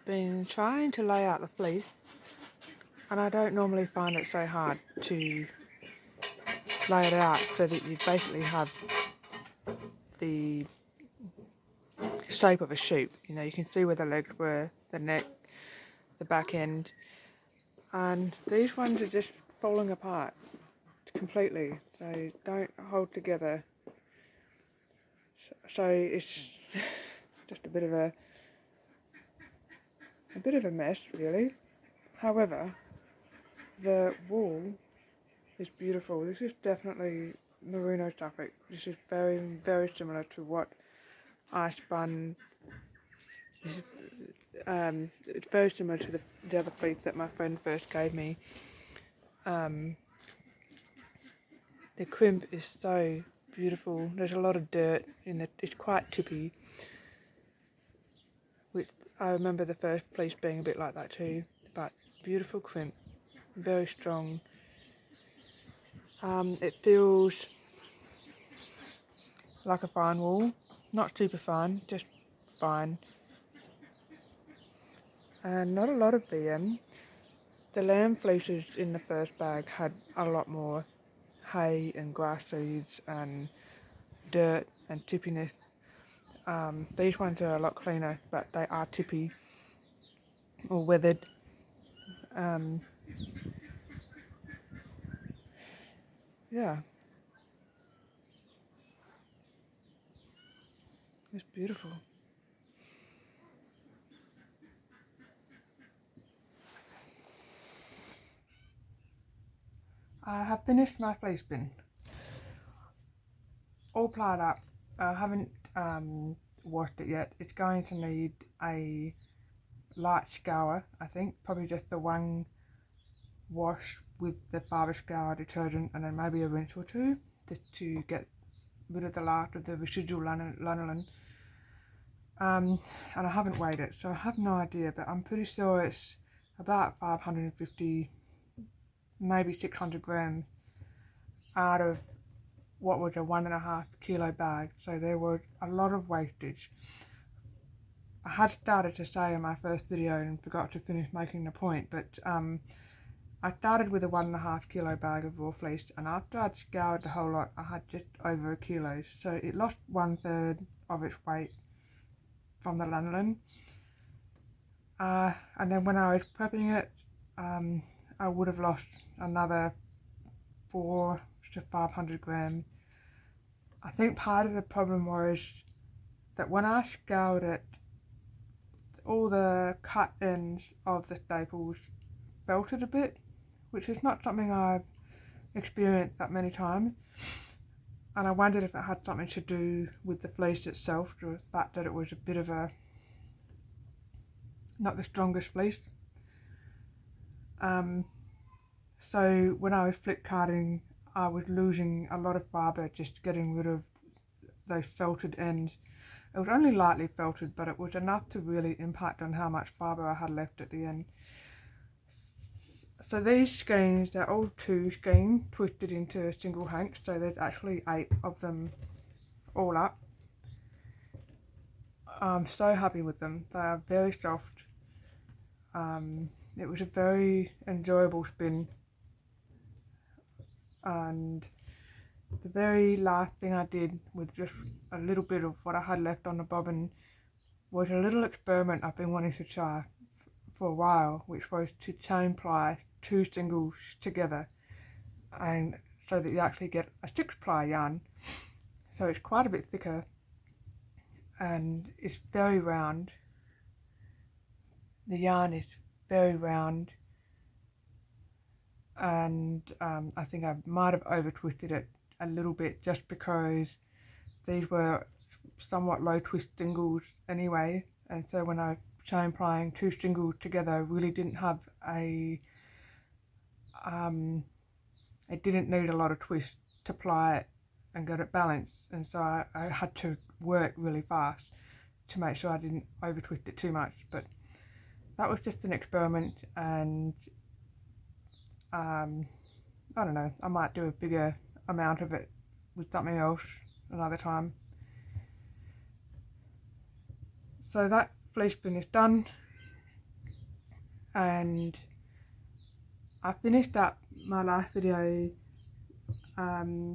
been trying to lay out the fleece, and I don't normally find it so hard to lay it out so that you basically have the shape of a sheep. You know, you can see where the legs were, the neck, the back end, and these ones are just falling apart completely. They don't hold together, so it's just a bit of a mess, really. However, the wool is beautiful. This is definitely Merino Suffolk. This is very, very similar to what I spun. It's very similar to the other fleece that my friend first gave me. The crimp is so beautiful. There's a lot of dirt in it. It's quite tippy, which I remember the first fleece being a bit like that too. But beautiful crimp, very strong. It feels like a fine wool, not super fine, just fine. And not a lot of VM. The lamb fleeces in the first bag had a lot more hay and grass seeds and dirt and tippiness. These ones are a lot cleaner, but they are tippy or weathered. Yeah, it's beautiful. I have finished my fleece bin, all plied up. I haven't washed it yet. It's going to need a light scour, I think, probably just the one wash with the fibre scour detergent, and then maybe a rinse or two, just to get rid of the last of the residual lanolin. And I haven't weighed it, so I have no idea, but I'm pretty sure it's about 550, maybe 600 grams out of what was a 1.5 kilo bag, so there was a lot of wastage. I had started to say in my first video and forgot to finish making the point, but I started with a 1.5 kilo bag of raw fleece, and after I'd scoured the whole lot, I had just over a kilo, so it lost 1/3 of its weight from the lanolin. And then when I was prepping it, I would have lost another 400 to 500 grams. I think part of the problem was that when I scoured it, all the cut ends of the staples felted a bit, which is not something I've experienced that many times. And I wondered if it had something to do with the fleece itself, or the fact that it was a bit of a not the strongest fleece. So when I was flip carding, I was losing a lot of fibre just getting rid of those felted ends. It was only lightly felted, but it was enough to really impact on how much fibre I had left at the end. So these skeins, they're all 2 skeins twisted into a single hank, so there's actually 8 of them all up. I'm so happy with them. They are very soft. It was a very enjoyable spin, and the very last thing I did with just a little bit of what I had left on the bobbin was a little experiment I've been wanting to try for a while, which was to chain ply 2 singles together, and so that you actually get a 6-ply yarn. So it's quite a bit thicker and it's very round. The yarn is very round, and I think I might have over twisted it a little bit just because these were somewhat low twist singles anyway, and so when I chain plying 2 singles together, I really didn't have a it didn't need a lot of twist to ply it and get it balanced, and so I had to work really fast to make sure I didn't over twist it too much. But that was just an experiment, and I don't know, I might do a bigger amount of it with something else another time. So that fleece bin is done. And I finished up my last video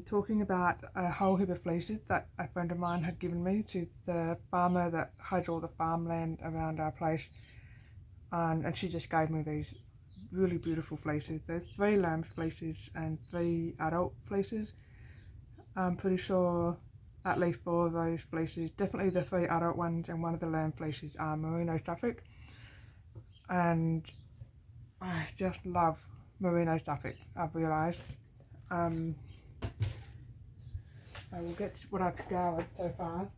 talking about a whole heap of fleeces that a friend of mine had given me, to the farmer that has all the farmland around our place, and she just gave me these really beautiful fleeces. There's 3 lamb fleeces and 3 adult fleeces. I'm pretty sure at least 4 of those fleeces, definitely the 3 adult ones and 1 of the lamb fleeces, are Merino Suffolk, and I just love Merino Suffolk, I've realised. I will get to what I've scoured so far.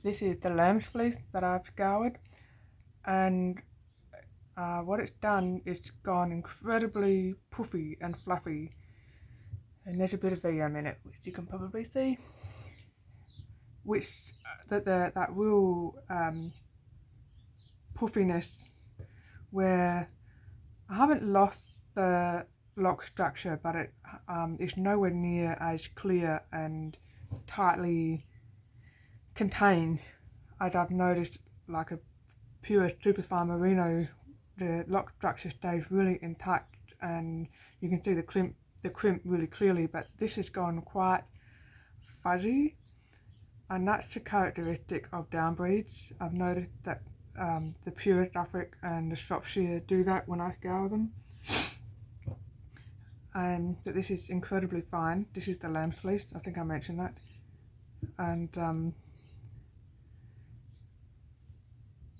This is the lamb's fleece that I've scoured, and what it's done is gone incredibly puffy and fluffy, and there's a bit of VM in it, which you can probably see, which that real puffiness, where I haven't lost the lock structure, but it's nowhere near as clear and tightly contained as I've noticed like a pure superfine merino. The lock structure stays really intact and you can see the crimp really clearly, but this has gone quite fuzzy, and that's a characteristic of down breeds. I've noticed that the pure Suffolk and the Shropshire do that when I scour them. But this is incredibly fine. This is the lamb's fleece, I think I mentioned that. And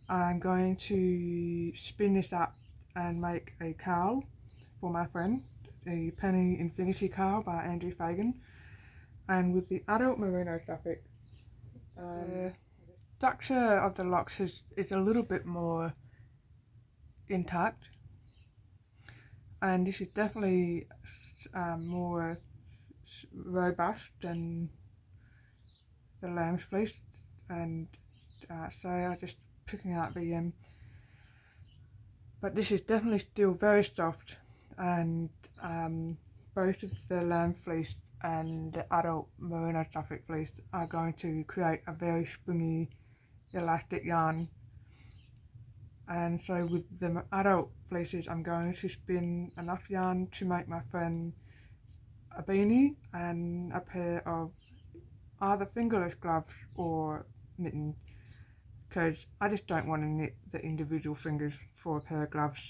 I'm going to spin this up and make a cowl for my friend, a Penny Infinity cowl by Andrew Fagan. And with the adult Merino Suffolk, the structure of the locks is a little bit more intact, and this is definitely more robust than the lamb's fleece, and so I'm just picking out the but this is definitely still very soft, and both of the lamb fleece and the adult Merino Suffolk fleece are going to create a very springy elastic yarn. And so with the adult fleeces, I'm going to spin enough yarn to make my friend a beanie and a pair of either fingerless gloves or mittens, because I just don't want to knit the individual fingers for a pair of gloves.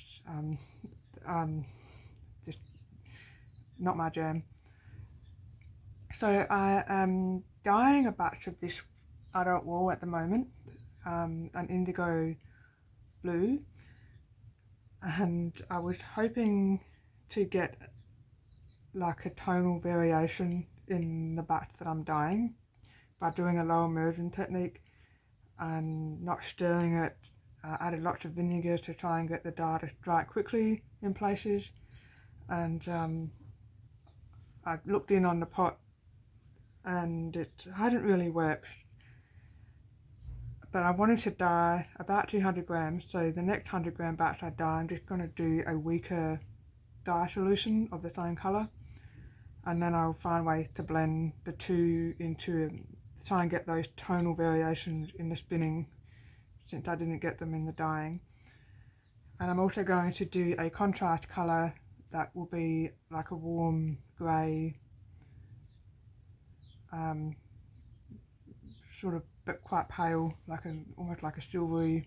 Just not my jam. So I am dyeing a batch of this adult wool at the moment, an indigo blue, and I was hoping to get like a tonal variation in the batch that I'm dyeing by doing a low immersion technique and not stirring it. I added lots of vinegar to try and get the dye to dry quickly in places, and I looked in on the pot and it hadn't really worked. But I wanted to dye about 200 grams, so the next 100 gram batch I dye, I'm just going to do a weaker dye solution of the same colour, and then I'll find ways to blend the two into try and get those tonal variations in the spinning, since I didn't get them in the dyeing. And I'm also going to do a contrast colour that will be like a warm grey, sort of but quite pale, like almost like a silvery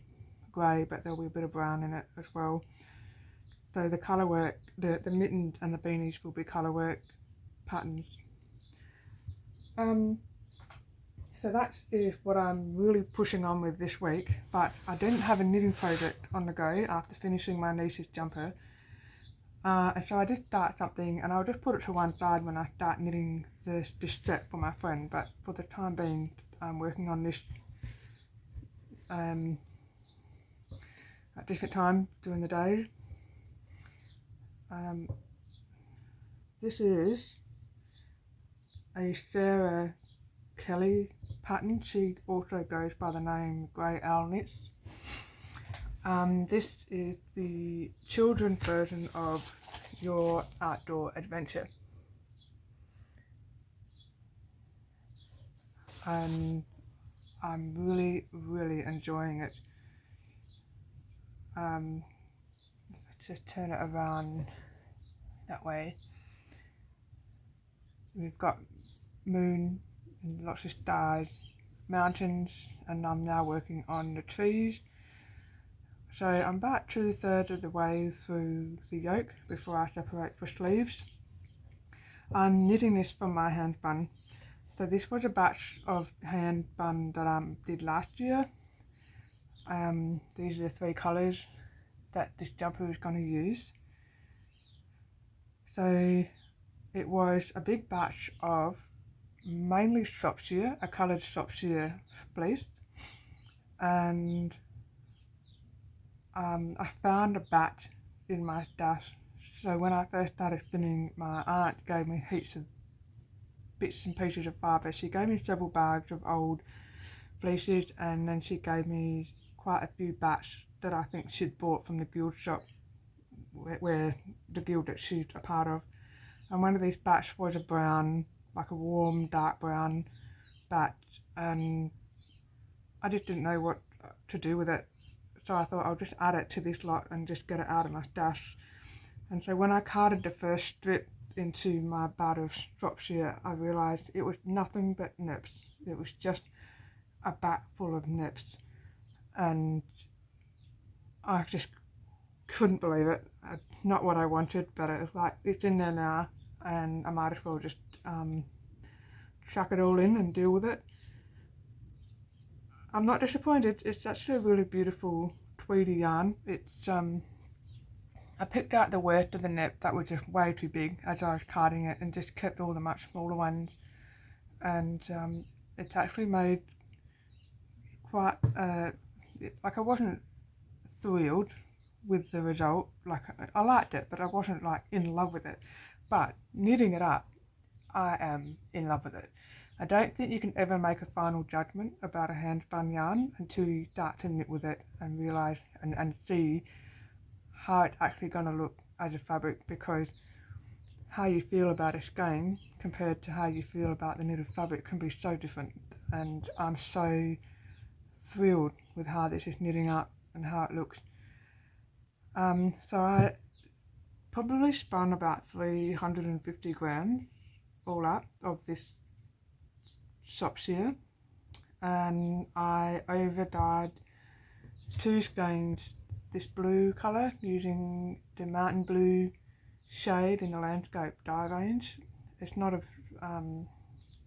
grey, but there'll be a bit of brown in it as well. So the colour work, the mittens and the beanies will be colour work patterns. So that is what I'm really pushing on with this week, but I didn't have a knitting project on the go after finishing my niece's jumper. And so I did start something, and I'll just put it to one side when I start knitting this set for my friend, but for the time being I'm working on this at different times during the day. This is a Sarah Kelly pattern. She also goes by the name Grey Owl Knits. This is the children's version of Your Outdoor Adventure, and I'm really enjoying it. Let's just turn it around that way. We've got moon and lots of stars, mountains, and I'm now working on the trees. So I'm about 2/3 of the way through the yoke before I separate for sleeves. I'm knitting this from my handspun. So this was a batch of handspun that I did last year. These are the 3 colours that this jumper is going to use. So it was a big batch of mainly Shropshire, a coloured Shropshire fleece, and I found a batch in my stash. So when I first started spinning, my aunt gave me heaps of bits and pieces of fibre. She gave me several bags of old fleeces, and then she gave me quite a few batch that I think she'd bought from the guild shop, where the guild that she's a part of. And one of these batch was a brown, like a warm dark brown batch, and I just didn't know what to do with it. So I thought I'll just add it to this lot and just get it out of my stash. And so when I carded the first strip into my bag of Shropshire, I realised it was nothing but nips. It was just a bag full of nips, and I just couldn't believe it. Not what I wanted, but it was like, it's in there now, and I might as well just chuck it all in and deal with it. I'm not disappointed. It's actually a really beautiful tweedy yarn. It's I picked out the worst of the nip that was just way too big as I was carding it, and just kept all the much smaller ones. And it's actually made quite like, I wasn't thrilled with the result. Like, I liked it, but I wasn't like in love with it. But knitting it up, I am in love with it. I don't think you can ever make a final judgment about a handspun yarn until you start to knit with it and realise and see how it's actually going to look as a fabric, because how you feel about a skein compared to how you feel about the knitted fabric can be so different. And I'm so thrilled with how this is knitting up and how it looks. So I probably spun about 350 grams all up of this Shropshire, and I over dyed 2 skeins this blue colour using the mountain blue shade in the landscape dye range. It's not a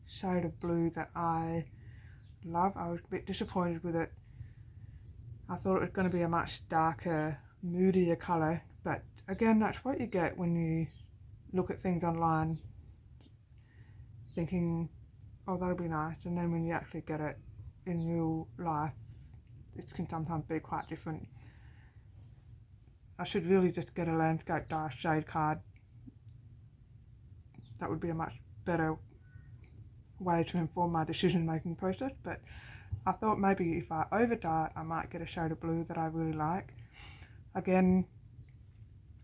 shade of blue that I love. I was a bit disappointed with it. I thought it was going to be a much darker, moodier colour, but again, that's what you get when you look at things online thinking, oh, that'll be nice, and then when you actually get it in real life, it can sometimes be quite different. I should really just get a landscape dye shade card. That would be a much better way to inform my decision making process, but I thought maybe if I over dye it, I might get a shade of blue that I really like. Again,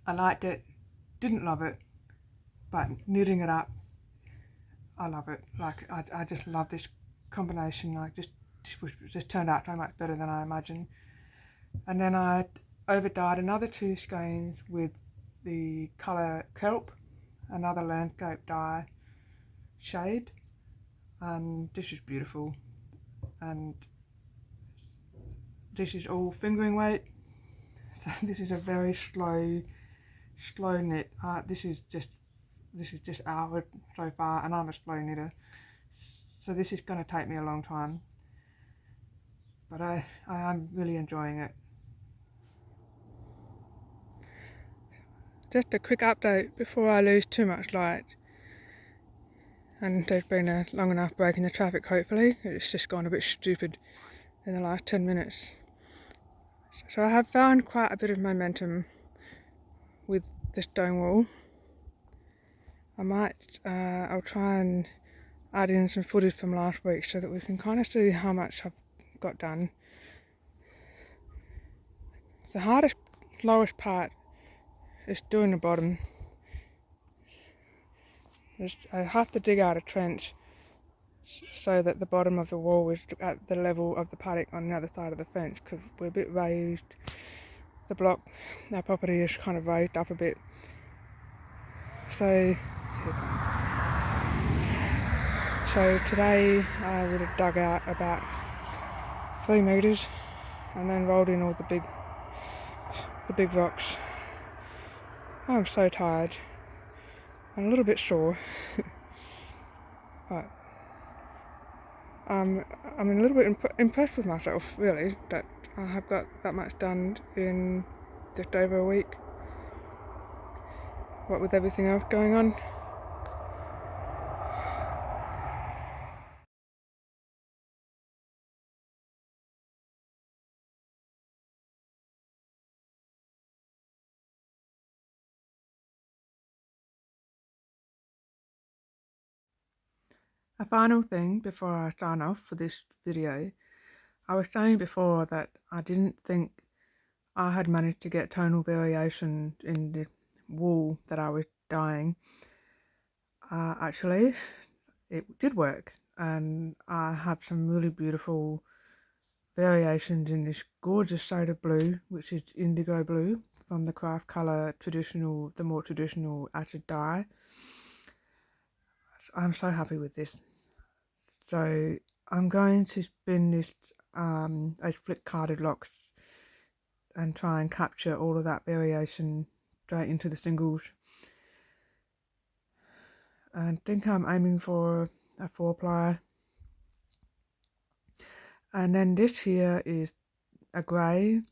I liked it, didn't love it, but knitting it up, I love it. Like, I just love this combination. Like, just turned out so much better than I imagined. And then I over dyed another 2 skeins with the colour kelp, another landscape dye shade, and this is beautiful. And this is all fingering weight, so this is a very slow knit. This is just hours so far, and I'm a slow knitter, so this is going to take me a long time, but I am really enjoying it. Just a quick update before I lose too much light, and there's been a long enough break in the traffic hopefully. It's just gone a bit stupid in the last 10 minutes. So I have found quite a bit of momentum with the stone wool. I'll try and add in some footage from last week so that we can kind of see how much I've got done. The hardest, lowest part is doing the bottom. I have to dig out a trench so that the bottom of the wall is at the level of the paddock on the other side of the fence, because we're a bit raised the block, our property is kind of raised up a bit. So today I would have dug out about 3 metres and then rolled in all the big rocks. I'm so tired and a little bit sore, but I'm a little bit impressed with myself, really, that I have got that much done in just over a week, what with everything else going on. A final thing before I sign off for this video, I was saying before that I didn't think I had managed to get tonal variation in the wool that I was dyeing. Actually, it did work, and I have some really beautiful variations in this gorgeous shade of blue, which is indigo blue from the Craft Colour the more traditional acid dye. I'm so happy with this. So I'm going to spin this as flick carded locks and try and capture all of that variation straight into the singles. And I think I'm aiming for a 4-ply. And then this here is a grey.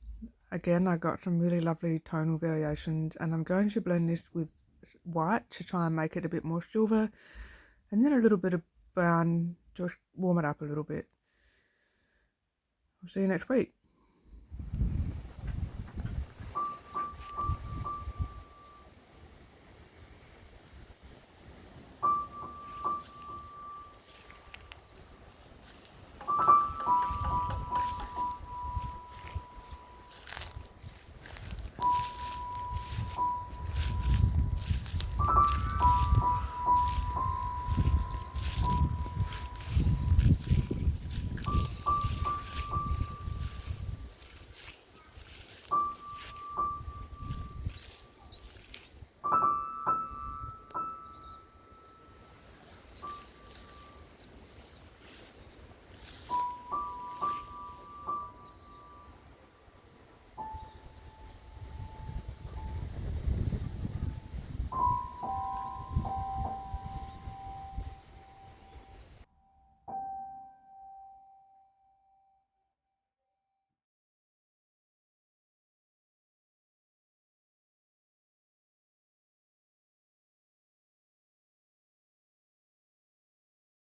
Again, I got some really lovely tonal variations, and I'm going to blend this with white to try and make it a bit more silver, and then a little bit of brown, just warm it up a little bit. I'll see you next week.